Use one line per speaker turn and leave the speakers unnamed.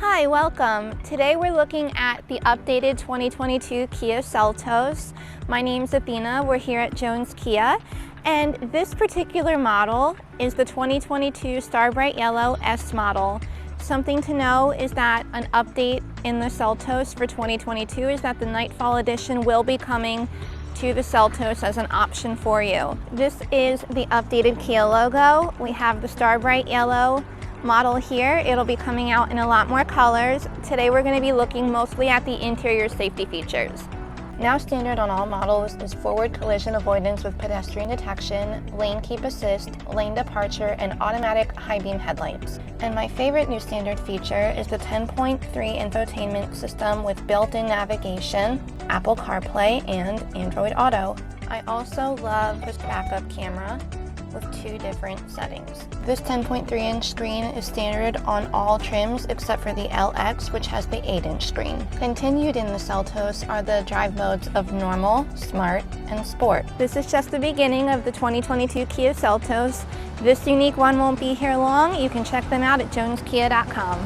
Hi, welcome. Today we're looking at the updated 2022 Kia Seltos. My name's Athena. We're here at Jones Kia, and this particular model is the 2022 Starbright Yellow S model. Something to know is that an update in the Seltos for 2022 is that the Nightfall Edition will be coming to the Seltos as an option for you. This is the updated Kia logo. We have the Starbright Yellow model here. It'll be coming out in a lot more colors. Today we're going to be looking mostly at the interior safety features. Now standard on all models is forward collision avoidance with pedestrian detection, lane keep assist, lane departure, and automatic high beam headlights. And my favorite new standard feature is the 10.3 infotainment system with built-in navigation, Apple CarPlay, and Android Auto. I also love this backup camera with two different settings. This 10.3-inch screen is standard on all trims except for the LX, which has the 8-inch screen. Continued in the Seltos are the drive modes of normal, smart, and sport. This is just the beginning of the 2022 Kia Seltos. This unique one won't be here long. You can check them out at joneskia.com.